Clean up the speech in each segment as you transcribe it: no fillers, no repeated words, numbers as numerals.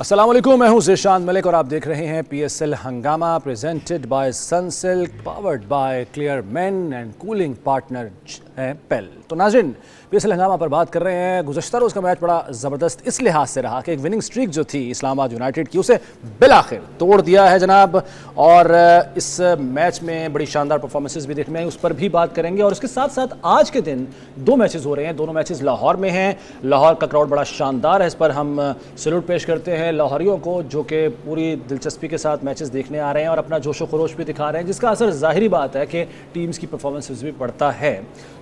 अस्सलाम वालेकुम, मैं हूं ज़ीशान मलिक और आप देख रहे हैं PSL हंगामा presented by Sunsilk, powered by clear main and cooling partner है पेल। तो नाज़रीन, PSL हंगामा पर बात कर रहे हैं। गुज़श्ता रोज़ का मैच बड़ा ज़बरदस्त इस लिहाज से रहा कि एक विनिंग स्ट्रीक जो थी इस्लामाबाद यूनाइटेड की, उसे बिलाखिर तोड़ दिया है जनाब। और इस मैच में बड़ी शानदार परफॉर्मेंसेस भी देखने में आई, उस पर भी बात करेंगे। और उसके साथ साथ आज के दिन दो मैचेस हो रहे हैं, दोनों मैचेस लाहौर में हैं। लाहौर का क्राउड बड़ा शानदार है, इस पर हम सैल्यूट पेश करते हैं लाहौरियों को, जो कि पूरी दिलचस्पी के साथ मैचेस देखने आ रहे हैं और अपना जोशो खरोश भी दिखा रहे हैं, जिसका असर ज़ाहिरी बात है कि टीम्स की परफॉर्मेंसेस भी पड़ता है।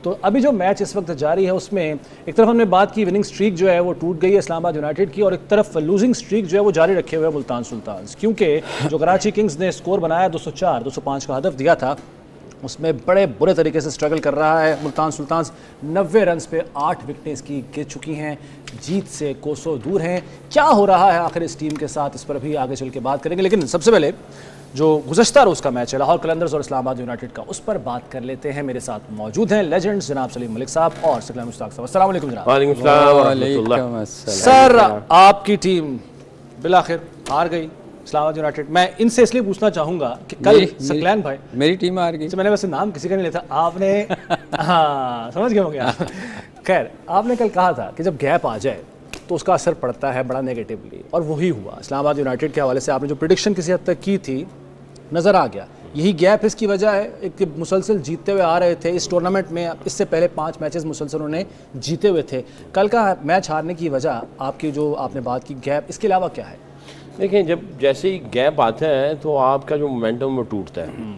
तो अभी जो मैच इस वक्त जारी है उसमें एक तरफ हमने बात की विनिंग स्ट्रीक जो है वो टूट गई है इस्लामाबाद यूनाइटेड की, और एक तरफ लूजिंग स्ट्रीक जो है वो जारी रखे हुए है मुल्तान सुल्तान्स, क्योंकि जो कराची किंग्स ने स्कोर बनाया 204 205 का हदफ दिया था, उसमें बड़े बुरे तरीके से स्ट्रगल कर रहा है मुल्तान सुल्तान्स। 90 रन्स पे 8 विकेटें इसकी गिर चुकी हैं, जीत से कोसों दूर हैं। क्या हो रहा है आखिर इस टीम के साथ, इस पर भी आगे चल के बात करेंगे। लेकिन सबसे पहले जो गुज़श्ता रोज़ का मैच है लाहौर कलंदर्स और इस्लामाबाद यूनाइटेड का, उस पर बात कर लेते हैं। मेरे साथ मौजूद हैं लेजेंड्स जनाब सलीम मलिक साहब और सकलान मुश्ताक साहब। अस्सलाम वालेकुम जनाब। वालेकुम सलाम। सर, आपकी टीम बिलाखिर हार गई इस्लामाबाद यूनाइटेड। मैं इनसे इसलिए पूछना चाहूँगा कि कल सकलैन भाई, मेरी टीम हार गई। मैंने वैसे नाम किसी का नहीं लेता, आपने हाँ समझ गए होंगे आप। खैर, आपने कल कहा था कि जब गैप आ जाए तो उसका असर पड़ता है बड़ा नेगेटिवली, और वही हुआ। इस्लामाबाद यूनाइटेड के हवाले से आपने जो प्रेडिक्शन किसी हद तक की थी, नज़र आ गया। यही गैप इसकी वजह है। एक मुसलसल जीतते हुए आ रहे थे इस टूर्नामेंट में, इससे पहले 5 मैचेस मुसलसल उन्होंने जीते हुए थे। कल का मैच हारने की वजह आपकी जो आपने बात की गैप, इसके अलावा क्या है? देखें, जब जैसे ही गैप आता है तो आपका जो मोमेंटम वो टूटता है,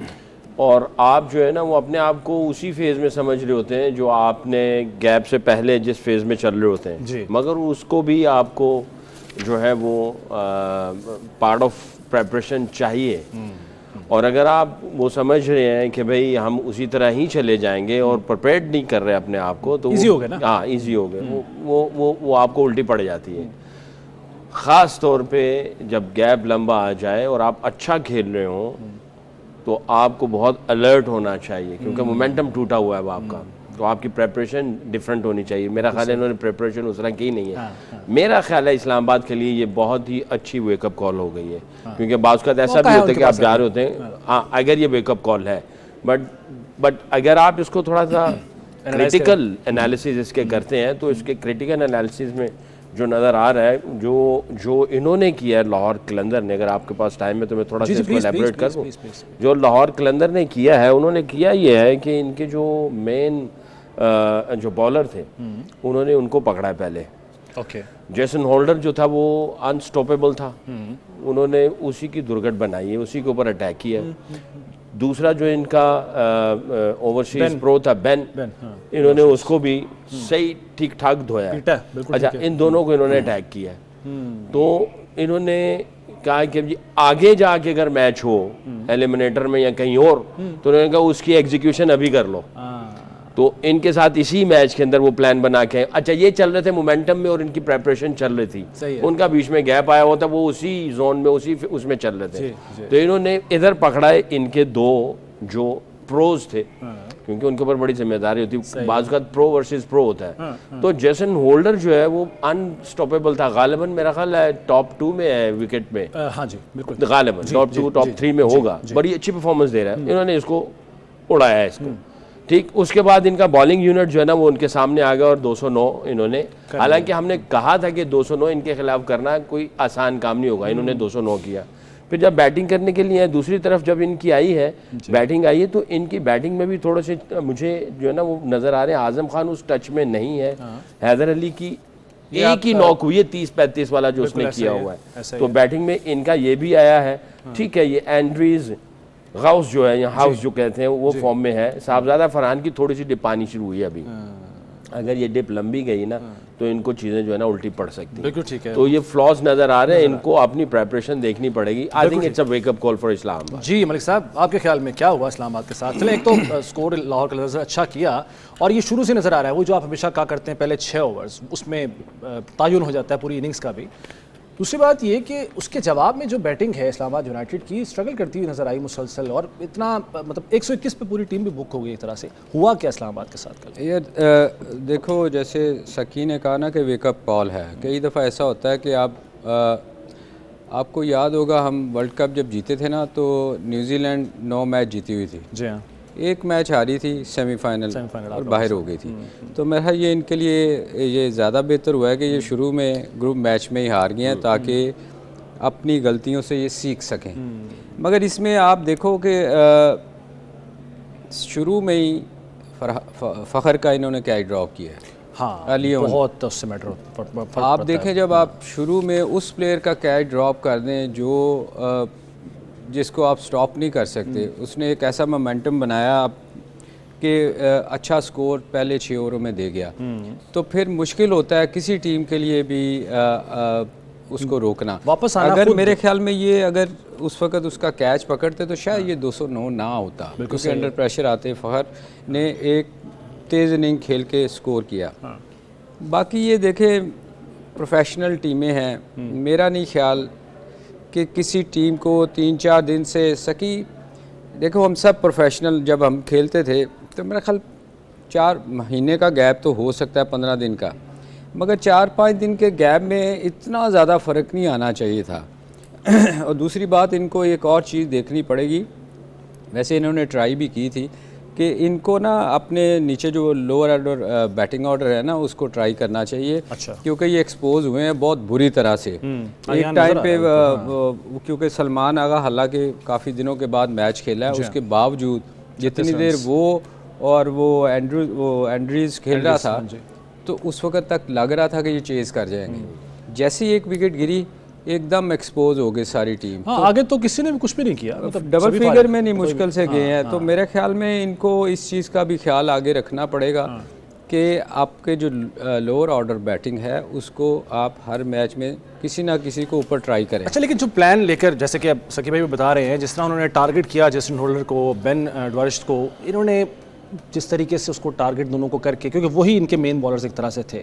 और आप जो है ना वो अपने आप को उसी फेज़ में समझ रहे होते हैं जो आपने गैप से पहले जिस फेज़ में चल रहे होते हैं, मगर उसको भी आपको जो है वो पार्ट ऑफ प्रेपरेशन चाहिए। और अगर आप वो समझ रहे हैं कि भाई हम उसी तरह ही चले जाएंगे और प्रिपेयर्ड नहीं कर रहे अपने आप को, तो ईजी हो गया ना। हाँ, ईजी हो गया। वो आपको उल्टी पड़ जाती है। ख़ास तौर पे जब गैप लंबा आ जाए और आप अच्छा खेल रहे हो तो आपको बहुत अलर्ट होना चाहिए, क्योंकि मोमेंटम टूटा हुआ है वो आपका। तो आपकी प्रेपरेशन डिफरेंट होनी चाहिए। मेरा ख्याल है इन्होंने प्रेपरेशन उस तरह की नहीं है। मेरा ख्याल है इस्लामाबाद के लिए ये बहुत ही अच्छी वेकअप कॉल हो गई है, क्योंकि बाज़ का ऐसा भी होता है कि आप जा रहे होते हैं, हाँ अगर ये वेकअप कॉल है, बट अगर आप इसको थोड़ा सा क्रिटिकल एनालिसिस इसके करते हैं तो इसके क्रिटिकल एनालिसिस में जो नज़र आ रहा है, जो इन्होंने किया है लाहौर कलंदर ने, अगर आपके पास टाइम है तो मैं थोड़ा सा इसको एलैबोरेट कर दूँ। जो लाहौर कलंदर ने किया है, उन्होंने किया ये है कि इनके जो मेन जो बॉलर थे उन्होंने उनको पकड़ा है पहले। जेसन होल्डर जो था वो अनस्टॉपेबल था, उन्होंने उसी की दुर्गत बनाई है, उसी के ऊपर अटैक किया है। दूसरा जो इनका ओवरसीज प्रो था बेन, इन्होंने उसको भी सही ठीक ठाक धोया है। अच्छा, इन दोनों को इन्होंने अटैक किया है। तो इन्होंने कहा कि जी आगे जाके अगर मैच हो एलिमिनेटर में या कहीं और, तो उन्होंने कहा उसकी एग्जीक्यूशन अभी कर लो। तो इनके साथ इसी मैच के अंदर वो प्लान बना के, अच्छा ये चल रहे थे मोमेंटम में और इनकी प्रेपरेशन चल रही थी, उनका बीच में गैप आया हुआ था, वो उसी जोन में उसी उसमें चल रहे थे। तो इन्होंने इधर पकड़ा है इनके दो जो प्रोज थे, क्योंकि उनके ऊपर बड़ी जिम्मेदारी होती है, बाज़ का प्रो वर्सेस प्रो होता है। तो जेसन होल्डर जो है वो अनस्टॉपेबल था, गालिबन मेरा ख्याल है टॉप 2 में है विकेट में। हाँ जी बिल्कुल, गालिबन टॉप 2 टॉप 3 में होगा, बड़ी अच्छी परफॉर्मेंस दे रहा है। इन्होंने इसको उड़ाया है इसको, ठीक। उसके बाद इनका बॉलिंग यूनिट जो है ना वो उनके सामने आ गया और 209 इन्होंने, हालांकि हमने कहा था कि 209 इनके खिलाफ करना कोई आसान काम नहीं होगा, इन्होंने 209 किया। फिर जब बैटिंग करने के लिए दूसरी तरफ जब इनकी आई है बैटिंग आई है, तो इनकी बैटिंग में भी थोड़े से मुझे जो है ना वो नज़र आ रहे हैं, आजम खान उस टच में नहीं है। हैदर अली की एक ही नॉक हुई है 30-35 वाला जो उसने किया हुआ है, तो बैटिंग में इनका ये भी आया है। ठीक है, ये एंड्रीज गाउस जो है या हाउस जो कहते हैं वो फॉर्म में है। साहबजादा फरहान की थोड़ी सी डिप आनी शुरू हुई है अभी, अगर ये डिप लंबी गई ना तो इनको चीज़ें जो है ना उल्टी पड़ सकती हैं। बिल्कुल ठीक है। तो ये फ्लॉज नज़र आ रहे हैं, इनको अपनी प्रेपरेशन देखनी पड़ेगी। I think it's a wake up call for Islamabad. जी मलिक साहब, आपके ख्याल में क्या हुआ इस्लामाबाद के साथ? चले, एक तो स्कोर लाहौर का नज़र अच्छा किया और ये शुरू से नज़र आ रहा है वो जो आप हमेशा कहा करते हैं पहले 6 ओवर्स उसमें तयन हो जाता है पूरी इनिंग्स का भी। दूसरी बात ये कि उसके जवाब में जो बैटिंग है इस्लामाबाद यूनाइटेड की स्ट्रगल करती हुई नजर आई मुसलसल, और इतना मतलब 121 पे पूरी टीम भी बुक हो गई एक तरह से। हुआ क्या इस्लामाबाद के साथ कल? ये देखो, जैसे सकी ने कहा ना कि वेकअप कॉल है, कई दफ़ा ऐसा होता है कि आप आपको याद होगा हम वर्ल्ड कप जब जीते थे ना, तो न्यूजीलैंड 9 मैच जीती हुई थी, जी हाँ, एक मैच हारी थी सेमीफाइनल सेमीफाइनल और बाहर हो गई थी। तो मेरा ये इनके लिए ये ज़्यादा बेहतर हुआ है कि ये शुरू में ग्रुप मैच में ही हार गए हैं, ताकि अपनी गलतियों से ये सीख सकें। मगर इसमें आप देखो कि शुरू में ही फ़खर का इन्होंने क्या ड्रॉप किया है। हाँ, अर्ली ऑन बहुत उससे मैटर आप देखें, जब आप शुरू में उस प्लेयर का कैच ड्रॉप कर दें जो जिसको आप स्टॉप नहीं कर सकते, उसने एक ऐसा मोमेंटम बनाया आप कि अच्छा स्कोर पहले 6 ओवरों में दे गया, तो फिर मुश्किल होता है किसी टीम के लिए भी उसको रोकना, वापस आना। अगर मेरे ख्याल में ये अगर उस वक्त उसका कैच पकड़ते तो शायद ये 209 ना होता, क्योंकि अंडर प्रेशर आते फ़खर ने एक तेज़ इनिंग खेल के स्कोर किया। बाकी ये देखें, प्रोफेशनल टीमें हैं, मेरा नहीं ख्याल कि किसी टीम को 3-4 दिन से सकी। देखो हम सब प्रोफेशनल जब हम खेलते थे तो मेरा ख्याल 4 महीने का गैप तो हो सकता है, 15 दिन का, मगर 4-5 दिन के गैप में इतना ज़्यादा फ़र्क नहीं आना चाहिए था। और दूसरी बात, इनको एक और चीज़ देखनी पड़ेगी, वैसे इन्होंने ट्राई भी की थी कि इनको ना अपने नीचे जो लोअर ऑर्डर बैटिंग ऑर्डर है ना, उसको ट्राई करना चाहिए। अच्छा। क्योंकि ये एक्सपोज हुए हैं बहुत बुरी तरह से एक टाइम पे, क्योंकि सलमान आगा हालांकि काफ़ी दिनों के बाद मैच खेला है, उसके बावजूद जितनी देर वो और वो एंड्रीज खेल रहा था, तो उस वक्त तक लग रहा था कि ये चेज़ कर जाएंगे। जैसे ही एक विकेट गिरी, एकदम एक्सपोज हो गई सारी टीम। हाँ, आगे तो किसी ने भी कुछ भी नहीं किया, मतलब डबल सभी फिगर फारिग। में नहीं, मुश्किल से गए हैं। तो मेरे ख्याल में इनको इस चीज़ का भी ख्याल आगे रखना पड़ेगा कि आपके जो लोअर ऑर्डर बैटिंग है उसको आप हर मैच में किसी ना किसी को ऊपर ट्राई करें। अच्छा, लेकिन जो प्लान लेकर, जैसे कि अब सकी भाई भी बता रहे हैं, जिस तरह उन्होंने टारगेट किया जेसन होल्डर को, बेन ड्वारिश को, इन्होंने जिस तरीके से उसको टारगेट दोनों को करके, क्योंकि वही इनके मेन बॉलर्स एक तरह से थे,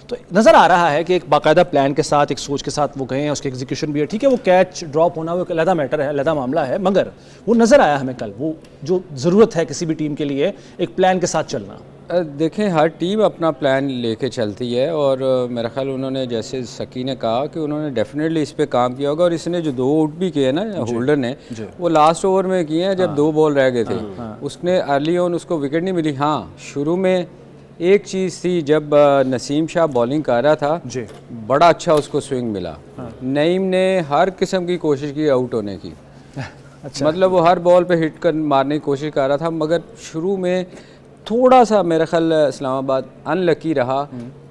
तो नज़र आ रहा है कि एक बाकायदा प्लान के साथ, एक सोच के साथ वो गए हैं, उसके एग्जीक्यूशन भी है। ठीक है, वो कैच ड्रॉप होना वो एक अलग मैटर है, अलग मामला है, मगर वो नज़र आया हमें कल, वो जो ज़रूरत है किसी भी टीम के लिए एक प्लान के साथ चलना। देखें, हर टीम अपना प्लान लेके चलती है, और मेरा ख्याल उन्होंने, जैसे सकी ने कहा, कि उन्होंने डेफिनेटली इस पे काम किया होगा। और इसने जो 2 आउट भी किए ना होल्डर ने, वो लास्ट ओवर में किए हैं जब 2 बॉल रह गए थे। उसने अर्ली ऑन उसको विकेट नहीं मिली। हाँ, शुरू में एक चीज़ थी, जब नसीम शाह बॉलिंग कर रहा था, बड़ा अच्छा उसको स्विंग मिला। नईम ने हर किस्म की कोशिश की आउट होने की। अच्छा। मतलब वो हर बॉल पे हिट कर मारने की कोशिश कर रहा था, मगर शुरू में थोड़ा सा मेरा ख्याल इस्लामाबाद अनलकी रहा।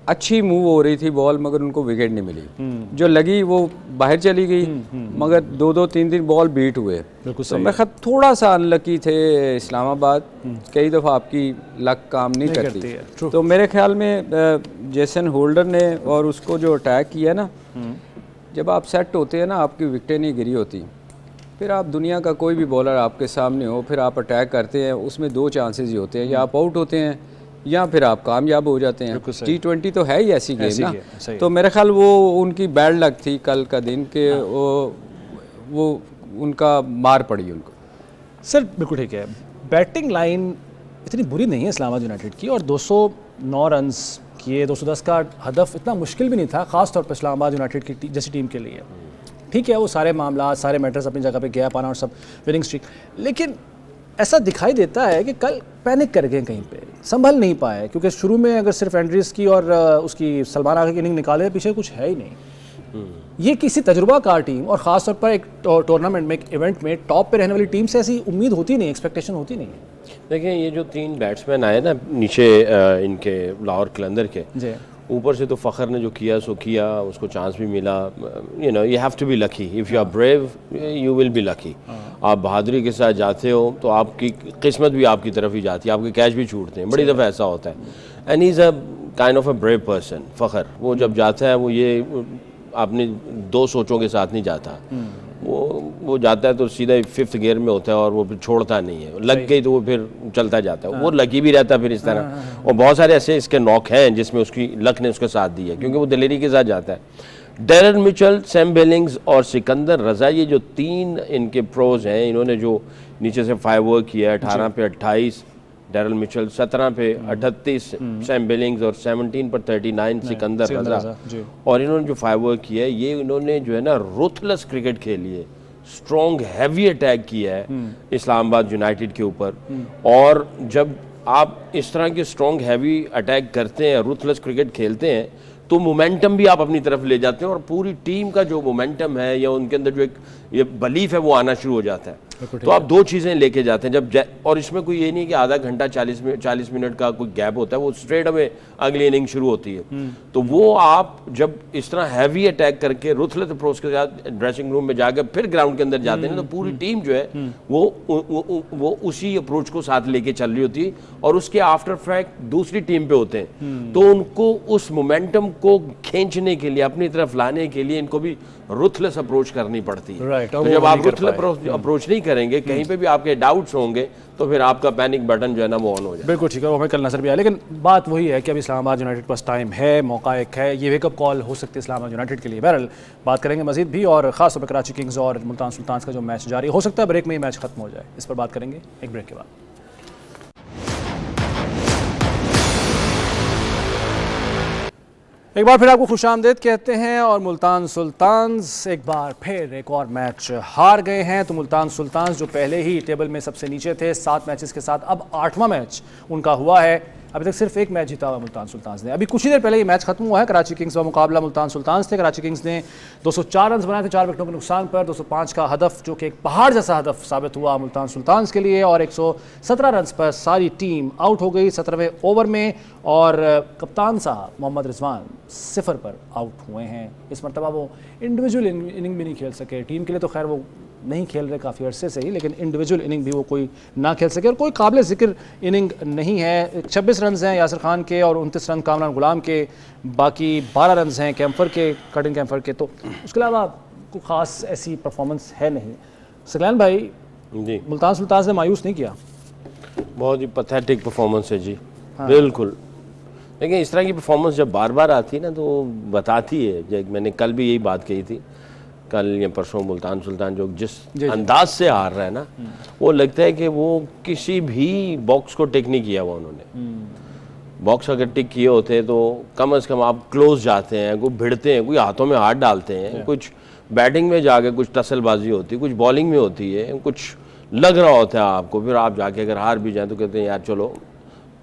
अच्छी मूव हो रही थी बॉल, मगर उनको विकेट नहीं मिली। जो लगी वो बाहर चली गई, मगर 2-2, 3-3 बॉल बीट हुए। तो मेरा ख्याल थोड़ा सा अनलकी थे इस्लामाबाद। कई दफ़ा आपकी लक काम नहीं करती। तो मेरे ख्याल में जेसन होल्डर ने और उसको जो अटैक किया ना, जब आप सेट होते हैं ना, आपकी विकेटें नहीं गिरी होती, फिर आप दुनिया का कोई भी बॉलर आपके सामने हो, फिर आप अटैक करते हैं, उसमें 2 चांसेस ही होते हैं, या आप आउट होते हैं या फिर आप कामयाब हो जाते हैं। T20 तो है ही ऐसी गेम ना। तो मेरे ख्याल वो उनकी बैड लक थी कल का दिन के, वो उनका मार पड़ी उनको। सर बिल्कुल ठीक है, बैटिंग लाइन इतनी बुरी नहीं है इस्लामाबाद यूनाइटेड की, और 209 रन्स किए, 210 का हदफ इतना मुश्किल भी नहीं था, ख़ास तौर पर इस्लामाबाद यूनाइटेड की जैसी टीम के लिए। ठीक है, वो सारे मामला, सारे मैटर्स अपनी जगह पे, गैप आना और सब, विनिंग स्ट्रीक, लेकिन ऐसा दिखाई देता है कि कल पैनिक कर गए, कहीं पे संभल नहीं पाए, क्योंकि शुरू में अगर सिर्फ एंड्रीज की और उसकी सलमान आगा की इनिंग निकाले, पीछे कुछ है ही नहीं। ये किसी तजुर्बाकार टीम, और ख़ास तौर पर एक टूर्नामेंट में, एक इवेंट में टॉप पे रहने वाली टीम से ऐसी उम्मीद होती नहीं, एक्सपेक्टेशन होती नहीं है। देखिए, ये जो 3 बैट्समैन आए ना नीचे, इनके लाहौर कलंदर के, ऊपर से तो फ़खर ने जो किया सो किया, उसको चांस भी मिला। You know, you have to be lucky, if you are brave you will be lucky. आप बहादुरी के साथ जाते हो तो आपकी किस्मत भी आपकी तरफ ही जाती है, आपके कैच भी छूटते हैं, बड़ी दफ़ा ऐसा होता है। And he is a kind of a brave person. Fakhar वो जब जाता है, वो ये अपनी 2 सोचों के साथ नहीं जाता, वो जाता है तो सीधा 5th गियर में होता है, और वो फिर छोड़ता नहीं है। लग गई तो वो फिर चलता जाता है, वो लकी भी रहता है फिर इस तरह। और बहुत सारे ऐसे इसके नॉक हैं जिसमें उसकी लक ने उसका साथ दिया, क्योंकि वो दिलेरी के साथ जाता है। डैरन मिचेल, सैम बिलिंग्स और सिकंदर रजा, ये जो 3 इनके प्रोज हैं, इन्होंने जो नीचे से 5 वर्क किया, 18 पे 28, डैरल मिचेल 17 पे 38, सैम बिलिंग्स और 17 पर 39 सिकंदर रजा। और इन्होंने जो फाइव किया है, ये इन्होंने जो है ना रुथलेस क्रिकेट खेली है, स्ट्रॉन्ग हैवी अटैक किया है इस्लामाबाद यूनाइटेड के ऊपर। और जब आप इस तरह के स्ट्रॉन्ग हैवी अटैक करते हैं, रुथलेस क्रिकेट खेलते हैं, तो मोमेंटम भी आप अपनी तरफ ले जाते हैं और पूरी टीम का जो मोमेंटम है या उनके अंदर जो एक ये बिलीफ है वो आना शुरू हो जाता है। तो आप दो चीज़ें लेके जाते हैं जब और इसमें कोई ये नहीं कि आधा घंटा 40 मिनट का कोई गैप होता है, वो स्ट्रेट अवे अगली इनिंग शुरू होती है। तो वो आप जब इस तरह हैवी अटैक करके रुथलेस अप्रोच के साथ ड्रेसिंग रूम में जाकर फिर ग्राउंड के अंदर जाते हैं तो पूरी टीम जो है वो उसी अप्रोच को साथ लेके चल रही होती है और उसके आफ्टर फैक्ट दूसरी टीम पे होते हैं। तो उनको उस मोमेंटम को खींचने के लिए, अपनी तरफ लाने के लिए इनको भी रुथलेस अप्रोच करनी पड़ती है। तो जब आप रुथलेस अप्रोच नहीं करेंगे, कहीं पे भी आपके डाउट्स होंगे, तो फिर आपका पैनिक बटन जो है ना वो ऑन हो जाए। बिल्कुल ठीक है, वो हमें कल नजर भी आया। लेकिन बात वही है कि अभी इस्लामाबाद यूनाइटेड पास टाइम है, मौका एक है, ये वेकअप कॉल हो सकती है इस्लामाबाद यूनाइटेड के लिए। बहरहाल बात करेंगे मजीद भी, और खास तौर पर कराची किंग्स और मुल्तान सुल्तान्स का जो मैच जारी हो सकता है ब्रेक में ही मैच खत्म हो जाए, इस पर बात करेंगे एक ब्रेक के बाद। एक बार फिर आपको खुशामदीद कहते हैं। और मुल्तान सुल्तान्स एक बार फिर एक और मैच हार गए हैं। तो मुल्तान सुल्तान्स जो पहले ही टेबल में सबसे नीचे थे 7 मैचेस के साथ, अब 8वां मैच उनका हुआ है। अभी तक सिर्फ एक मैच जीता हुआ मुल्तान सुल्तान्स ने। अभी कुछ ही देर पहले ये मैच खत्म हुआ है, कराची किंग्स का मुकाबला मुल्तान सुल्तान्स थे। कराची किंग्स ने 204 रन बनाए थे 4 विकेटों के नुकसान पर, 205 का हदफ जो कि एक पहाड़ जैसा हदफ साबित हुआ मुल्तान सुल्तान्स के लिए, और 117 रन पर सारी टीम आउट हो गई 17वें ओवर में। और कप्तान साहब मोहम्मद रिजवान 0 पर आउट हुए हैं। इस मरतबा वो इंडिविजुअल इनिंग भी नहीं खेल सके। टीम के लिए तो खैर वो नहीं खेल रहे काफ़ी अरसे से ही, लेकिन इंडिविजुअल इनिंग भी वो कोई ना खेल सके, और कोई काबिल ज़िक्र इनिंग नहीं है। 26 रन हैं यासिर खान के और 29 रन कामरान गुलाम के, बाकी 12 रन हैं कैम्फर के, कर्टिन कैम्फर के। तो उसके अलावा कोई ख़ास ऐसी परफॉर्मेंस है नहीं। सकलैन भाई जी, मुल्तान सुल्तान ने मायूस नहीं किया? बहुत ही पैथेटिक परफॉर्मेंस है जी। हाँ। बिल्कुल। लेकिन इस तरह की परफॉर्मेंस जब बार बार आती है ना तो बताती है, मैंने कल भी यही बात कही थी, कल या परसों, मुल्तान सुल्तान जो जिस अंदाज से हार रहा है ना, वो लगता है कि वो किसी भी बॉक्स को टिक नहीं किया हुआ उन्होंने। बॉक्स अगर टिक किए होते तो कम से कम आप क्लोज जाते हैं, कोई भिड़ते हैं, कोई हाथों में हाथ डालते हैं, कुछ बैटिंग में जाके कुछ टसलबाजी होती है, कुछ बॉलिंग में होती है, कुछ लग रहा होता है आपको, फिर आप जाके अगर हार भी जाए तो कहते हैं यार चलो,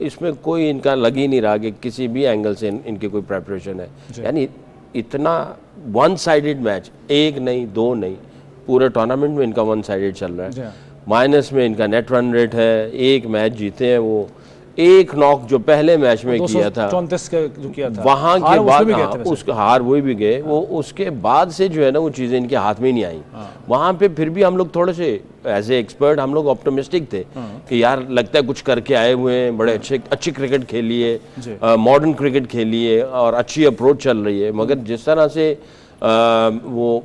इसमें कोई इनका लग ही नहीं रहा कि किसी भी एंगल से इनकी कोई प्रेपरेशन है। यानी इतना वन साइडेड मैच, एक नहीं दो नहीं, पूरे टूर्नामेंट में इनका वन साइडेड चल रहा है। माइनस में इनका नेट रन रेट है, एक मैच जीते हैं वो, एक नॉक जो पहले मैच में किया था 34 के जो किया था, वहाँ के बाद उसका हार वही भी गए, वो उसके बाद से जो है ना वो चीज़ें इनके हाथ में ही नहीं आई। वहाँ पे फिर भी हम लोग थोड़े से एज ए एक्सपर्ट हम लोग ऑप्टिमिस्टिक थे कि यार लगता है कुछ करके आए हुए हैं, बड़े अच्छी क्रिकेट खेली है, मॉडर्न क्रिकेट खेली है और अच्छी अप्रोच चल रही है। मगर जिस तरह से वो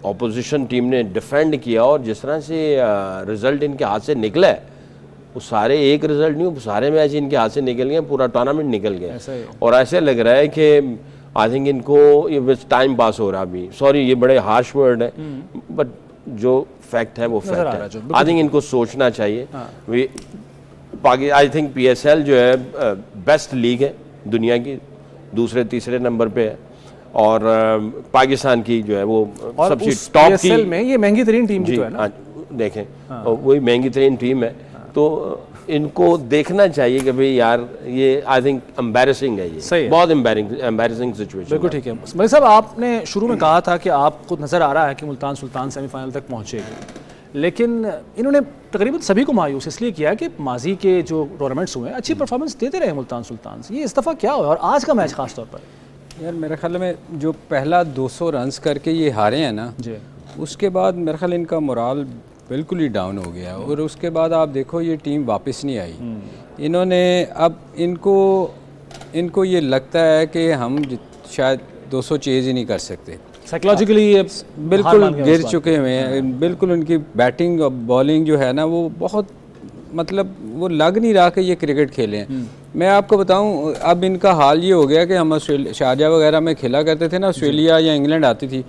ऑपोजिशन टीम ने डिफेंड किया और जिस तरह से रिजल्ट इनके हाथ से निकला है, वो सारे एक रिजल्ट नहीं, सारे मैच इनके हाथ से निकल गए, पूरा टूर्नामेंट निकल गया। और ऐसे लग रहा है कि आई थिंक इनको ये बस टाइम पास हो रहा अभी, सॉरी ये बड़े हार्श वर्ड है, बट जो फैक्ट है वो फैक्ट है। आई थिंक इनको सोचना चाहिए। आई थिंक PSL जो है बेस्ट लीग है दुनिया की, दूसरे तीसरे नंबर पे है, और पाकिस्तान की जो है वो सबसे टॉप की में ये महंगी तरीन टीम तो है ना, देखें वही महंगी तरीन टीम है। तो इनको देखना चाहिए कि भाई यार ये आई थिंक एम्बैरेसिंग है, ये बहुत एम्बैरेसिंग सिचुएशन। बिल्कुल ठीक है मलिक साहब, आपने शुरू में कहा था कि आपको नज़र आ रहा है कि मुल्तान सुल्तान सेमीफाइनल तक पहुंचेगी, लेकिन इन्होंने तकरीबन सभी को मायूस इसलिए किया कि माजी के जो टूर्नामेंट्स हुए अच्छी परफॉर्मेंस देते रहे मुल्तान सुल्तान, ये इस दफ़ा क्या हुआ और आज का मैच खास तौर पर? यार मेरे ख्याल में जो पहला 200 रन करके ये हारे हैं ना जी, उसके बाद मेरे ख्याल इनका मोराल बिल्कुल ही डाउन हो गया, और उसके बाद आप देखो ये टीम वापस नहीं आई। इन्होंने अब इनको ये लगता है कि हम शायद 200 चेज ही नहीं कर सकते, साइकोलॉजिकली बिल्कुल गिर चुके हुए हैं। बिल्कुल उनकी बैटिंग और बॉलिंग जो है ना वो बहुत, मतलब वो लग नहीं रहा कि ये क्रिकेट खेले हैं। मैं आपको बताऊं, अब इनका हाल ये हो गया कि हम शारजा वगैरह में खेला करते थे ना, ऑस्ट्रेलिया या इंग्लैंड आती थी,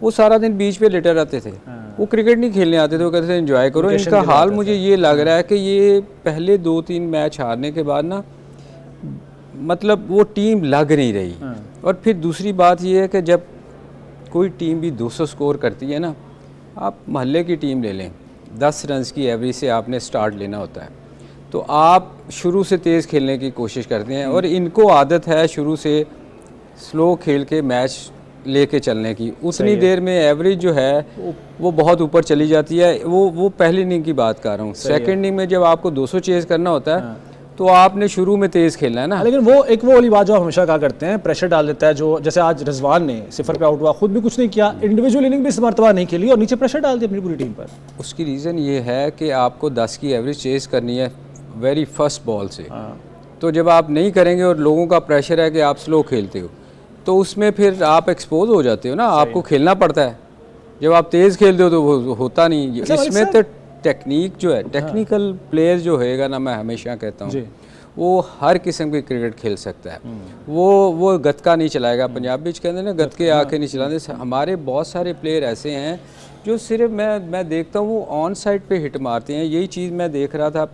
वो सारा दिन बीच पे लेटे रहते थे, वो क्रिकेट नहीं खेलने आते थे, वो कहते थे एंजॉय करो। इनका हाल मुझे ये लग रहा है कि ये पहले 2-3 मैच हारने के बाद ना मतलब वो टीम लग नहीं रही। और फिर दूसरी बात ये है कि जब कोई टीम भी 200 स्कोर करती है ना, आप महल्ले की टीम ले लें, 10 रन की एवरेज से आपने स्टार्ट लेना होता है, तो आप शुरू से तेज़ खेलने की कोशिश करते हैं और इनको आदत है शुरू से स्लो खेल के मैच लेके चलने की। उतनी देर में एवरेज जो है वो बहुत ऊपर चली जाती है। वो पहली इनिंग की बात कर रहा हूँ। सेकंड इनिंग में जब आपको 200 चेज़ करना होता है तो आपने शुरू में तेज़ खेलना है ना। लेकिन वो वाली बात जो आप हमेशा कहा करते हैं, प्रेशर डाल देता है। जो जैसे आज रिजवान ने 0 पे आउट हुआ, खुद भी कुछ नहीं किया, इंडिविजुअल इनिंग भी इस मरतबा नहीं खेली और नीचे प्रेशर डाल दिया अपनी पूरी टीम पर। उसकी रीज़न ये है कि आपको 10 की एवरेज चेज़ करनी है वेरी फर्स्ट बॉल से। तो जब आप नहीं करेंगे और लोगों का प्रेशर है कि आप स्लो खेलते हो, तो उसमें फिर आप एक्सपोज हो जाते हो ना, आपको खेलना पड़ता है। जब आप तेज़ खेलते हो तो वो होता नहीं। इसमें तो टेक्निक जो है, टेक्निकल प्लेयर जो होएगा ना, मैं हमेशा कहता हूँ वो हर किस्म की क्रिकेट खेल सकता है। वो गतका नहीं चलाएगा। पंजाबी कहते हैं ना, गतके आके नहीं चलाते। हमारे बहुत सारे प्लेयर ऐसे हैं जो सिर्फ मैं देखता हूँ वो ऑन साइड पे हिट मारते हैं। यही चीज़ मैं देख रहा था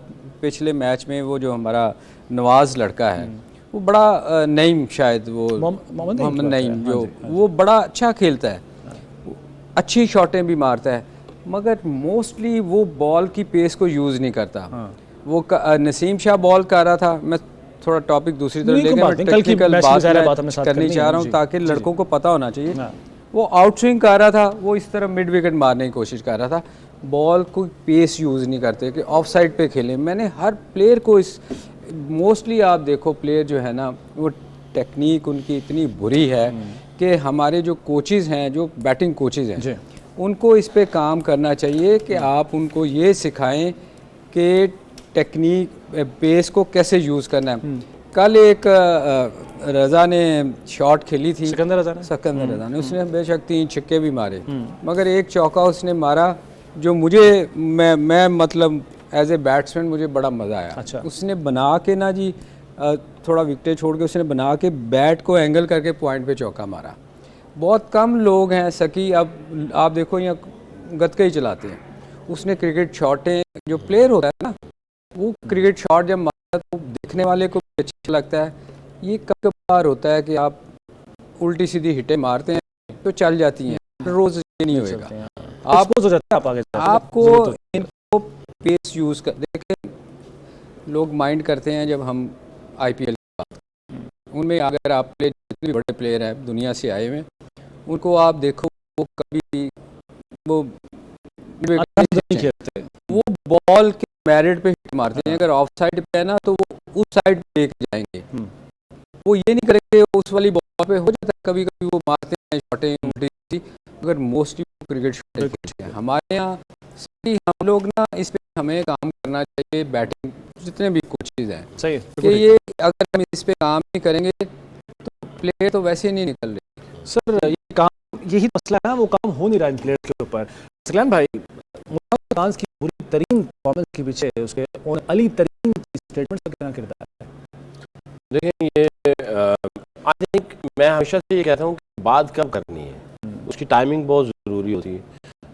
पिछले मैच में। वो जो हमारा नवाज़ लड़का है, वो बड़ा नईम, शायद वो मोहम्मद नईम, जो वो बड़ा अच्छा खेलता है, अच्छी शॉटें भी मारता है, मगर मोस्टली वो बॉल की पेस को यूज़ नहीं करता। वो नसीम शाह बॉल कर रहा था। मैं थोड़ा टॉपिक दूसरी तरफ लेके मैं टेक्निकल बात करनी चाह रहा हूँ ताकि लड़कों को पता होना चाहिए। वो आउट स्विंग कर रहा था, वो इस तरह मिड विकेट मारने की कोशिश कर रहा था। बॉल को पेस यूज़ नहीं करते कि ऑफ साइड पे खेलें। मैंने हर प्लेयर को मोस्टली आप देखो प्लेयर जो है ना, वो टेक्निक उनकी इतनी बुरी है कि हमारे जो कोचेज़ हैं, जो बैटिंग कोचेज़ हैं, उनको इस पे काम करना चाहिए कि आप उनको ये सिखाएं कि टेक्निक पेस को कैसे यूज़ करना है। कल एक रज़ा ने शॉट खेली थी, सिकंदर रज़ा ने, उसने बेशक 3 छक्के भी मारे, मगर एक चौका उसने मारा जो मैं मतलब एज ए बैट्समैन मुझे बड़ा मज़ा आया। अच्छा। उसने बना के ना जी थोड़ा विकेट छोड़ के उसने बना के बैट को एंगल करके पॉइंट पे चौका मारा। बहुत कम लोग हैं सकी, अब आप देखो यहाँ गतके ही चलाते हैं। उसने क्रिकेट शॉटें, जो प्लेयर होता है ना, वो क्रिकेट शॉट जब मारता है तो देखने वाले को भी अच्छा लगता है। ये कभी कभार होता है कि आप उल्टी सीधी हिटें मारते हैं तो चल जाती हैं, रोज़ ये नहीं होएगा। आपको इनको पेस यूज़ कर, देखें लोग माइंड करते हैं जब हम IPL की बात करते हैं, उनमें अगर आप जितने बड़े प्लेयर हैं दुनिया से आए हुए, उनको आप देखो वो कभी वो नहीं खेलते, वो बॉल के मेरिट पे हिट मारते हैं। अगर ऑफ साइड पे है ना तो वो उस साइड पे लेके जाएंगे, वो ये नहीं करेंगे उस वाली बॉल पे। हो जाता है कभी कभी वो मारते हैं शॉटें उल्टी, अगर मोस्टली क्रिकेट शॉटें खेलते हैं। हमारे यहाँ हम लोग ना इस पे हमें काम करना चाहिए, बैटिंग जितने भी कोचेज हैं, सही है कि ये अगर हम इस पे काम नहीं करेंगे तो प्लेयर तो वैसे ही नहीं निकल रहे। सर ये काम, यही मसला है, वो काम हो नहीं रहा इन प्लेयर के ऊपर। सकलान भाई, मुल्तान की बुरी तरीन परफॉर्मेंस के पीछे उसके और अली तरीन स्टेटमेंट का क्या किरदार है? देखिए ये आई थिंक मैं हमेशा से ये कहता हूँ कि बात कब करनी है, उसकी टाइमिंग बहुत ज़रूरी होती है।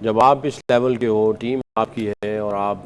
जब आप इस लेवल के हो, टीम आपकी है और आप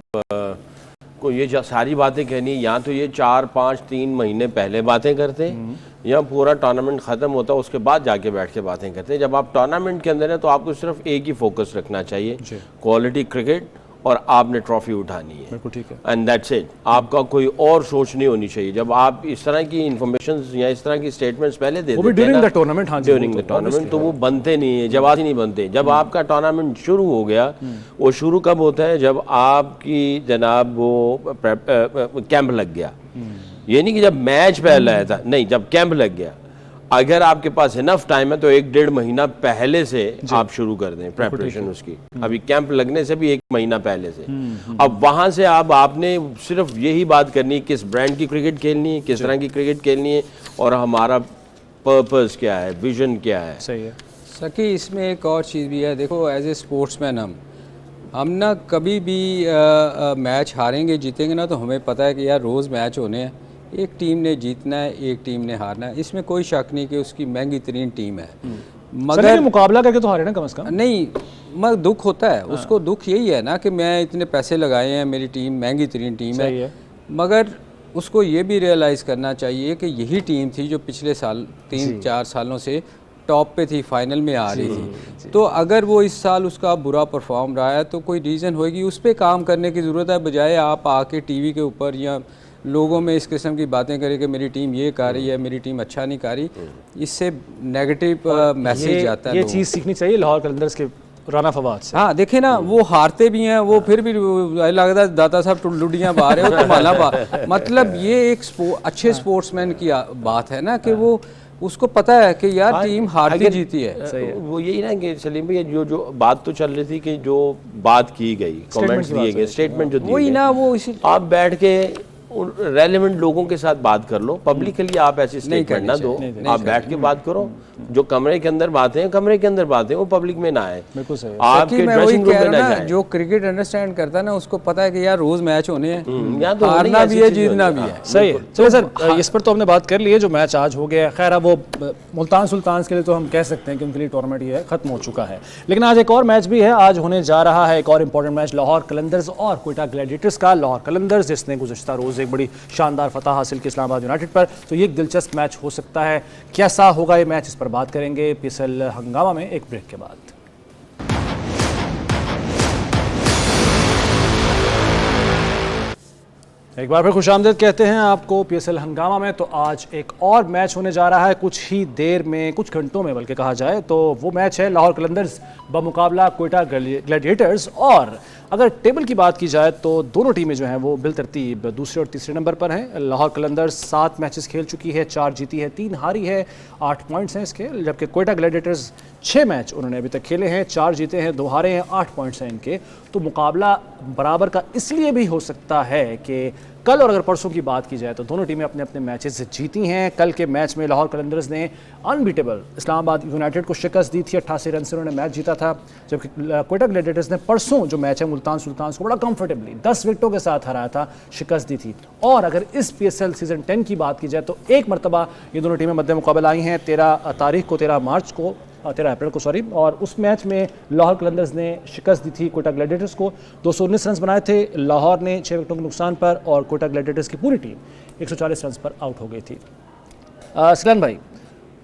को ये सारी बातें कहनी, या तो ये 4-5-3 महीने पहले बातें करते हैं या पूरा टूर्नामेंट ख़त्म होता है उसके बाद जाके बैठ के बातें करते हैं। जब आप टूर्नामेंट के अंदर हैं तो आपको सिर्फ एक ही फोकस रखना चाहिए, क्वालिटी क्रिकेट, और आपने ट्रॉफी उठानी है, बिल्कुल ठीक है, एंड दैट्स इट। आपका कोई और सोच नहीं होनी चाहिए। जब आप इस तरह की इन्फॉर्मेशन या इस तरह की स्टेटमेंट्स पहले दे देते हैं ड्यूरिंग द टूर्नामेंट, हाँ ड्यूरिंग द टूर्नामेंट, तो वो बनते नहीं है, जब आज ही नहीं बनते। जब आपका टूर्नामेंट शुरू हो गया, वो शुरू कब होता है? जब आपकी जनाब वो कैंप लग गया। ये नहीं कि जब मैच पहले आया था, नहीं, जब कैंप लग गया। अगर आपके पास इनफ टाइम है तो 1-1.5 महीना पहले से आप शुरू कर दें प्रेपरेशन उसकी। अभी कैंप लगने से भी 1 महीना पहले से। अब वहां से आपने सिर्फ यही बात करनी है, किस ब्रांड की क्रिकेट खेलनी है, किस तरह की क्रिकेट खेलनी है, और हमारा पर्पस क्या है, विजन क्या है। सही है सकी। इसमें एक और चीज़ भी है, देखो एज ए स्पोर्ट्समैन हम ना कभी भी मैच हारेंगे जीतेंगे ना तो हमें पता है कि यार रोज़ मैच होने हैं, एक टीम ने जीतना है, एक टीम ने हारना है, इसमें कोई शक नहीं कि उसकी महंगी तरीन टीम है। मगर मुकाबला करके तो हारे ना कम से कम। नहीं, मगर दुख होता है उसको, दुख यही है ना कि मैं इतने पैसे लगाए हैं, मेरी टीम महंगी तरीन टीम है, मगर उसको ये भी रियलाइज़ करना चाहिए कि यही टीम थी जो पिछले साल 3-4 सालों से टॉप पे थी, फाइनल में आ रही थी। तो अगर वो इस साल उसका बुरा परफॉर्म रहा है तो कोई रीज़न होगी, उस पर काम करने की ज़रूरत है, बजाय आप आके टीवी के ऊपर या लोगों में इस किस्म की बातें करें कि मेरी टीम ये कर रही है, मेरी टीम अच्छा नहीं कर रही। इससे नेगेटिव मैसेज आता है। ये चीज़ सीखनी चाहिए लाहौर कलंदर्स के राना फवाद से। हाँ देखे ना, वो हारते भी हैं, वो फिर भी लगता है दाता साहब लुडियाँ पा रहे हो, तुम्हारा पा। मतलब ये एक अच्छे स्पोर्ट्समैन की बात है ना कि वो उसको पता है कि यार टीम हारती जीती है। वो यही ना कि सलीम भाई जो बात तो चल रही थी कि जो बात की गई, कमेंट्स दिए गए, स्टेटमेंट जो दिए वही ना, वो इसी आप बैठ के रेलेवेंट लोगों के साथ बात कर लो, पब्लिकली आप ऐसी स्टेटमेंट ना दो, आप बैठ के बात करो। जो कमरे के अंदर बातें हैं, कमरे के अंदर बातें, वो पब्लिक में ना आए, बिल्कुल सही। आपके ड्रेसिंग रूम में ना जाए। जो क्रिकेट अंडरस्टैंड करता है ना, उसको पता है कि यार रोज मैच होने हैं, तो हारना भी है, जीतना भी है। सही है। चलिए सर, इस पर तो हमने बात कर ली है, जो मैच आज हो गया। खैर अब वो मुल्तान सुल्तान के लिए तो हम कह सकते हैं कि उनके लिए टूर्नामेंट ये खत्म हो चुका है, लेकिन आज एक और मैच भी है। आज होने जा रहा है एक और इंपॉर्टेंट मैच, लाहौर कलंदर्स और क्वेटा ग्लैडिएटर्स का। लाहौर कलंदर्स जिसने गुज़श्ता रोज़ एक बड़ी शानदार फतह हासिल की इस्लामाबाद यूनाइटेड पर, तो ये एक दिलचस्प मैच हो सकता है। कैसा होगा ये मैच, इस पर बात करेंगे पीएसएल हंगामा में एक ब्रेक के बाद। एक बार फिर खुशामदीद कहते हैं आपको पीएसएल हंगामा में। तो आज एक और मैच होने जा रहा है कुछ ही देर में, कुछ घंटों में बल्कि कहा जाए तो। वो मैच है लाहौर कलंदर्स बमुकाबला क्वेटा ग्लैडिएटर्स। और अगर टेबल की बात की जाए तो दोनों टीमें जो हैं वो बिलतरतीब दूसरे और तीसरे नंबर पर हैं। लाहौर कलंदर्स 7 मैचेस खेल चुकी है, 4 जीती है, 3 हारी है, 8 पॉइंट्स हैं इसके। जबकि क्वेटा ग्लैडिएटर्स 6 मैच उन्होंने अभी तक खेले हैं, 4 जीते हैं, 2 हारे हैं, 8 पॉइंट्स हैं इनके। तो मुकाबला बराबर का इसलिए भी हो सकता है कि कल और अगर परसों की बात की जाए तो दोनों टीमें अपने अपने मैचेस जीती हैं। कल के मैच में लाहौर कलंदर्स ने अनबीटेबल इस्लामाबाद यूनाइटेड को शिकस्त दी थी, 88 रन से उन्होंने मैच जीता था। जबकि क्वेटा ग्लैडिएटर्स ने परसों जो मैच है मुल्तान सुल्तान को बड़ा कंफर्टेबली 10 विकेटों के साथ हराया था, शिकस्त दी थी। और अगर इस पीएसएल सीजन 10 की बात की जाए तो एक मरतबा ये दोनों टीमें मद्दे मुकाबला आई हैं 13 अप्रैल को सॉरी। और उस मैच में लाहौर कलंदर्स ने शिकस्त दी थी क्वेटा ग्लैडिएटर्स को, 219 रन बनाए थे लाहौर ने 6 विकेटों के नुकसान पर, और क्वेटा ग्लैडिएटर्स की पूरी टीम 140 रन पर आउट हो गई थी। सिलान भाई,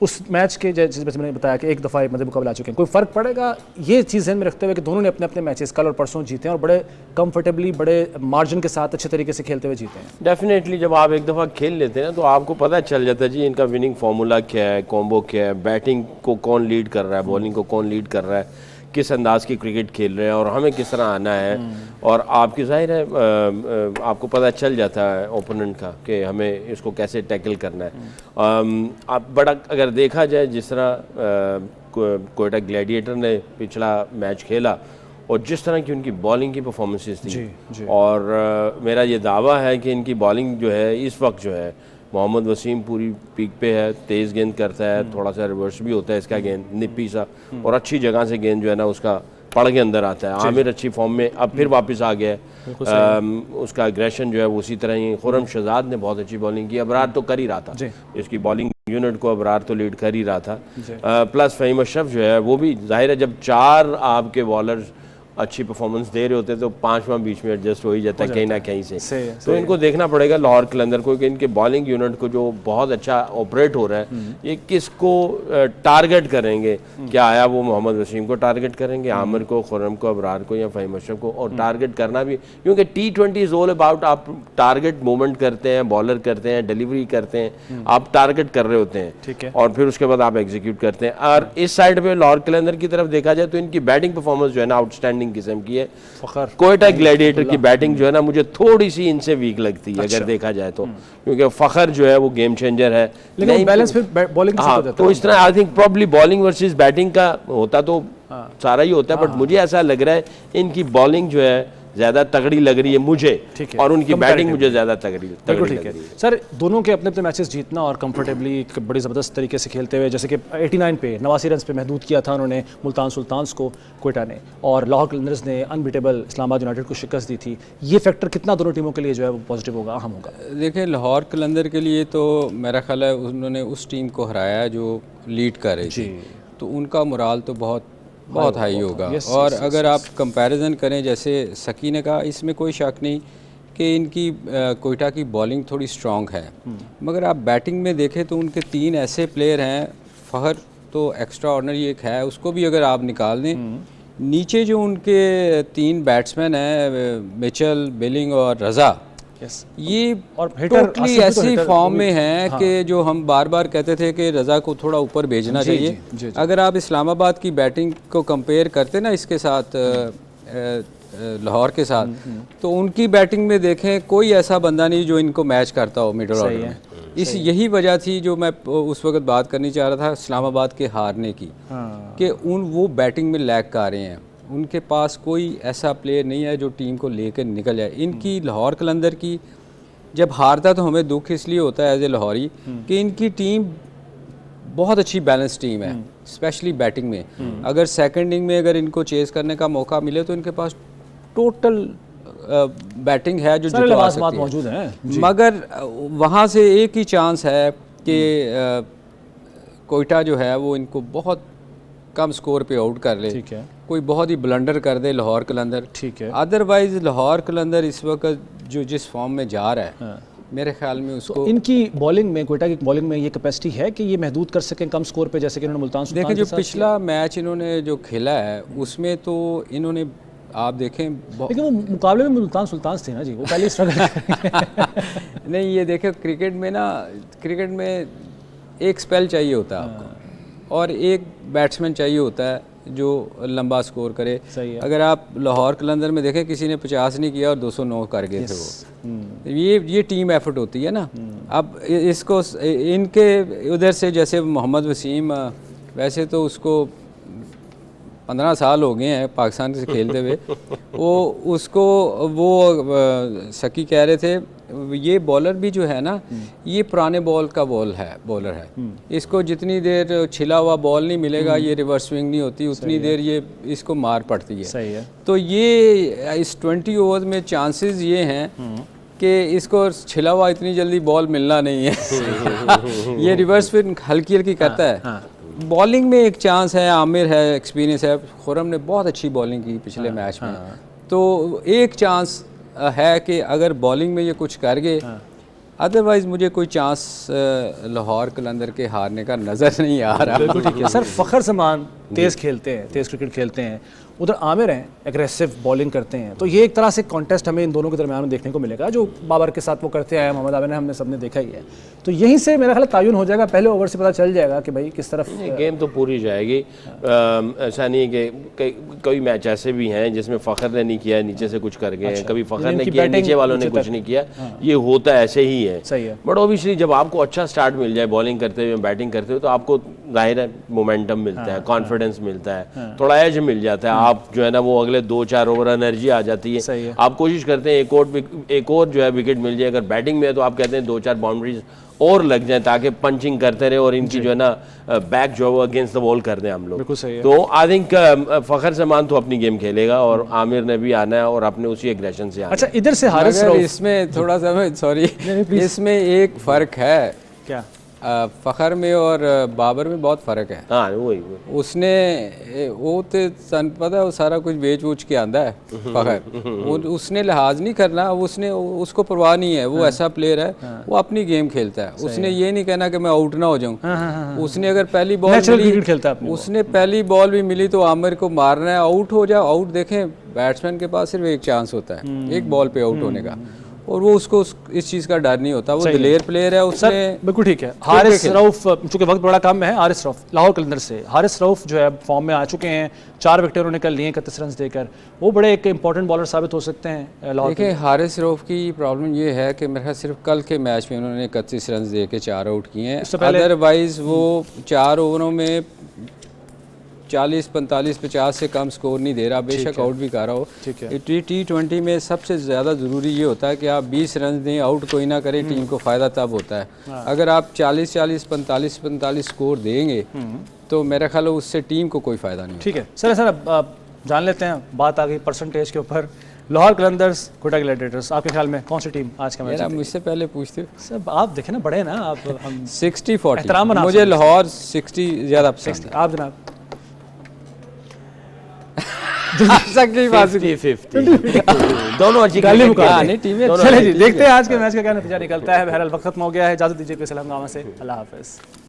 उस मैच के जैसे मैंने बताया कि एक दफ़ा मध्य मुकाबला आ चुके हैं, कोई फ़र्क पड़ेगा ये चीज़ ध्यान में रखते हुए कि दोनों ने अपने अपने मैचेस कल और परसों जीते हैं और बड़े कंफर्टेबली, बड़े मार्जिन के साथ अच्छे तरीके से खेलते हुए जीते हैं? डेफिनेटली जब आप एक दफ़ा खेल लेते हैं ना तो आपको पता चल जाता है जी इनका विनिंग फार्मूला क्या है, कॉम्बो क्या है, बैटिंग को कौन लीड कर रहा है, बॉलिंग को कौन लीड कर रहा है, किस अंदाज की क्रिकेट खेल रहे हैं और हमें किस तरह आना है। और आपकी जाहिर है आपको पता चल जाता है ओपोनेंट का कि हमें इसको कैसे टैकल करना है। आप बड़ा अगर देखा जाए जिस तरह क्वेटा ग्लैडिएटर ने पिछला मैच खेला और जिस तरह की उनकी बॉलिंग की परफॉर्मेंसेस थी, और मेरा ये दावा है कि इनकी बॉलिंग जो है इस वक्त जो है, मोहम्मद वसीम पूरी पीक पे है, तेज़ गेंद करता है, थोड़ा सा रिवर्स भी होता है इसका गेंद, निप्पी सा, और अच्छी जगह से गेंद जो है ना उसका पड़ के अंदर आता है। आमिर अच्छी फॉर्म में अब फिर वापस आ गया है, उसका एग्रेशन जो है वो उसी तरह ही। खुरम शहजाद ने बहुत अच्छी बॉलिंग की, अबरार तो कर ही रहा था, इसकी बॉलिंग यूनिट को अबरार तो लीड कर ही रहा था। प्लस फ़हीम अशरफ जो है वो भी जाहिर है, जब 4 आपके बॉलर्स अच्छी परफॉर्मेंस दे रहे होते हैं तो 5वां बीच में एडजस्ट हो ही जाता है कहीं ना कहीं से। तो इनको देखना पड़ेगा लाहौर कलंदर को कि इनके बॉलिंग यूनिट को जो बहुत अच्छा ऑपरेट हो रहा है, ये किसको टारगेट करेंगे। क्या आया वो मोहम्मद वसीम को टारगेट करेंगे, आमिर को, खुरम को, अबरार को या फ़हीम अशरफ को। और टारगेट करना भी, क्योंकि T20 इज़ ऑल अबाउट आप टारगेट मूवमेंट करते हैं, बॉलर करते हैं, डिलीवरी करते हैं, आप टारगेट कर रहे होते हैं और फिर उसके बाद आप एग्जीक्यूट करते हैं। और इस साइड पर लाहौर कलंदर की तरफ देखा जाए तो इनकी बैटिंग परफॉर्मेंस जो है ना आउटस्टैंडिंग किस्म की है। क्वेटा ग्लैडिएटर की बैटिंग जो है ना मुझे थोड़ी सी इनसे वीक लगती है अगर देखा जाए तो, क्योंकि फखर जो है वो गेम चेंजर है, लेकिन बैलेंस फिर बॉलिंग हाँ, तो इस तरह I think probably bowling versus batting का होता तो सारा ही होता है, बट मुझे ऐसा लग रहा है इनकी बॉलिंग जो है ज़्यादा तगड़ी लग रही है मुझे, और उनकी बैटिंग मुझे ज़्यादा तगड़ी लग रही है। सर, दोनों के अपने अपने मैचेस जीतना और कंफर्टेबली बड़ी ज़बरदस्त तरीके से खेलते हुए, जैसे कि 89 पे 89 रन पे महदूद किया था उन्होंने मुल्तान सुल्तान्स को क्वेटा ने, और लाहौर कलंदर्स ने अनबीटेबल इस्लामाबाद यूनाइटेड को शिकस्त दी थी। ये फैक्टर कितना दोनों टीमों के लिए जो है वो पॉजिटिव होगा, अहम होगा? देखिए, लाहौर कलंदर के लिए तो मेरा ख्याल है उन्होंने उस टीम को हराया जो लीड कर रही थी, तो उनका मोराल तो बहुत बहुत हाई होगा। Yes, और yes, अगर आप कंपैरिजन करें, जैसे सकी ने कहा, इसमें कोई शक नहीं कि इनकी कोयटा की बॉलिंग थोड़ी स्ट्रांग है, मगर आप बैटिंग में देखें तो उनके 3 ऐसे प्लेयर हैं, फ़खर तो एक्स्ट्रा ऑर्डनरी एक है, उसको भी अगर आप निकाल दें, नीचे जो उनके 3 बैट्समैन हैं, मिचेल, बिलिंग और रज़ा, ये और हिटर टोटली ऐसी फॉर्म में हैं कि जो हम बार बार कहते थे कि रज़ा को थोड़ा ऊपर भेजना चाहिए। जी। अगर आप इस्लामाबाद की बैटिंग को कंपेयर करते ना इसके साथ लाहौर के साथ, तो उनकी बैटिंग में देखें कोई ऐसा बंदा नहीं जो इनको मैच करता हो मिडल ऑर्डर में। यही वजह थी जो मैं उस वक्त बात करनी चाह रहा था इस्लामाबाद के हारने की, कि वो बैटिंग में लैग कर रहे हैं, उनके पास कोई ऐसा प्लेयर नहीं है जो टीम को लेकर निकल जाए। इनकी लाहौर कलंदर की जब हारता तो हमें दुख इसलिए होता है एज ए लाहौरी कि इनकी टीम बहुत अच्छी बैलेंस टीम है, स्पेशली बैटिंग में। अगर सेकंड इनिंग में अगर इनको चेस करने का मौका मिले तो इनके पास टोटल बैटिंग है जो जितवा सकती है, मौजूद है। मगर वहाँ से एक ही चांस है कि कोयटा जो है वो इनको बहुत कम स्कोर पे आउट कर ले, ठीक है, कोई बहुत ही ब्लंडर कर दे लाहौर कलंदर, ठीक है। अदरवाइज लाहौर कलंदर इस वक्त जो जिस फॉर्म में जा रहा है, मेरे ख्याल में उसको तो इनकी बॉलिंग में, कोयटा की बॉलिंग में ये कैपेसिटी है कि ये महदूद कर सकें कम स्कोर पे, जैसे कि इन्होंने मुल्तान सुल्तान देखें के जो साथ पिछला मैच इन्होंने जो खेला है उसमें तो इन्होंने आप देखें लेकिन वो मुकाबले में मुल्तान सुल्तान थे ना जी, वो पहले स्ट्रगल नहीं, ये देखें क्रिकेट में एक स्पेल चाहिए होता है आपको, और एक बैट्समैन चाहिए होता है जो लंबा स्कोर करे। सही है। अगर आप लाहौर कलंदर में देखें किसी ने 50 नहीं किया और 209 कर गए थे वो, ये टीम एफर्ट होती है ना। अब इसको इनके उधर से जैसे मोहम्मद वसीम, वैसे तो उसको 15 साल हो गए हैं पाकिस्तान से खेलते हुए, वो सकी कह रहे थे ये बॉलर भी जो है ना, ये पुराने बॉल का बॉलर है, इसको जितनी देर छिला हुआ बॉल नहीं मिलेगा, ये रिवर्स स्विंग नहीं होती, उतनी देर ये इसको मार पड़ती है। सही है। तो ये इस 20 ओवर में चांसेस ये हैं कि इसको छिला हुआ इतनी जल्दी बॉल मिलना नहीं है ये रिवर्स स्विंग हल्की हल्की करता है। बॉलिंग में एक चांस है, आमिर है, एक्सपीरियंस है, खुरम ने बहुत अच्छी बॉलिंग की पिछले मैच में, तो एक चांस है कि अगर बॉलिंग में ये कुछ कर गए, अदरवाइज मुझे कोई चांस लाहौर कलंदर के हारने का नज़र नहीं आ रहा। बिल्कुल ठीक है सर। फ़खर जमान तेज़ खेलते हैं, तेज़ क्रिकेट खेलते हैं, उधर आमिर हैं एग्रेसिव बॉलिंग करते हैं, तो ये एक तरह से कॉन्टेस्ट हमें इन दोनों के दरमियान में देखने को मिलेगा, जो बाबर के साथ वो करते आए, मोहम्मद आमिर ने हमने सबने देखा ही है। तो यहीं से मेरा ख्याल तयन हो जाएगा, पहले ओवर से पता चल जाएगा कि भाई किस तरफ गेम तो पूरी जाएगी। ऐसा नहीं है कि कोई मैच ऐसे भी हैं जिसमें फ़खर ने नहीं किया, नीचे से कुछ कर गए, कभी फ़खर ने किया, नीचे वालों ने कुछ नहीं किया, ये होता ऐसे ही है। सही है। बट ऑब्वियसली जब आपको अच्छा स्टार्ट मिल जाए बॉलिंग करते हुए, बैटिंग करते हुए, तो आपको जाहिर है मोमेंटम मिलता है, कॉन्फिडेंस मिलता है, थोड़ा एज मिल जाता है, आप जो है ना वो अगले 2-4 ओवर एनर्जी आ जाती है। आप कोशिश करते हैं एक और जो है विकेट मिल जाए, अगर बैटिंग में है तो आप कहते हैं 2-4 बाउंड्रीज और लग जाए ताकि पंचिंग करते रहे और इनकी जो है ना बैक जो है अगेंस्ट द बॉल कर दें हम लोग। तो आई थिंक फ़खर जमान तो अपनी गेम खेलेगा और आमिर ने भी आना है और अपने उसी एग्रेशन से आना। अच्छा, इधर से हारिस रऊफ, इसमें थोड़ा सा सॉरी इसमें एक फ़र्क है क्या फ़खर में और बाबर में बहुत फ़र्क है। हाँ वही उसने वो तो सन पता है वो सारा कुछ बेच वूच के आंदा है फ़खर, उसने लिहाज नहीं करना, उसने उसको परवाह नहीं है, वो ऐसा प्लेयर है, वो अपनी गेम खेलता है, उसने ये नहीं कहना कि मैं आउट ना हो जाऊँ। उसने अगर पहली बॉल मिली, उसने पहली बॉल भी मिली तो आमिर को मारना है, आउट हो जाओ आउट। देखें बैट्समैन के पास सिर्फ एक चांस होता है एक बॉल पे आउट होने का, और वो उसको इस चीज़ का डर नहीं होता, वो दिलेर प्लेयर है। उसने बिल्कुल ठीक है। हारिस रऊफ, चूंकि वक्त बड़ा कम है, हारिस रऊफ लाहौर कलंदर से, हारिस रऊफ जो है फॉर्म में आ चुके हैं, 4 विकेट उन्होंने कल लिए 31 रन देकर, वो बड़े एक इंपॉर्टेंट बॉलर साबित हो सकते हैं लाहौर। देखिए हारिस रऊफ की प्रॉब्लम ये है कि मेरे ख्याल सिर्फ कल के मैच में उन्होंने 31 रन दे के 4 आउट किए हैं, अदरवाइज वो 4 ओवरों में 40, 45, 50 से कम स्कोर नहीं दे रहा, बेशक आउट भी कर रहा हो। T20 में सबसे ज़्यादा ज़रूरी ये होता है कि आप 20 रन दें, आउट कोई ना करे, टीम को फ़ायदा तब होता है। अगर आप 40, 45 स्कोर देंगे तो मेरा ख्याल है उससे टीम को कोई फ़ायदा नहीं। ठीक है सर, अब जान लेते हैं, बात आ गई परसेंटेज के ऊपर, लाहौर कलंदर्स, कोटा ग्लैडिएटर्स, आपके ख्याल में कौन सी टीम आज का मैच? यार मुझसे पहले पूछते हो। सब आप देखें ना, बड़े ना आप, हम 60-40 एहतराम आप मुझे समझते लाहौर 60 ज़्यादा पसंद आप जनाब? है। 50-50 दोनों अच्छी गाली cricket मुकाबले। खेलते हैं। नहीं, टीमें दोनों चले अच्छी जी, देखते हैं आज के मैच का क्या नतीजा निकलता है। बहरहाल वक्त खत्म हो गया है, इजाजत दीजिए पीएसएल हंगामा से। अल्लाह हाफिज़।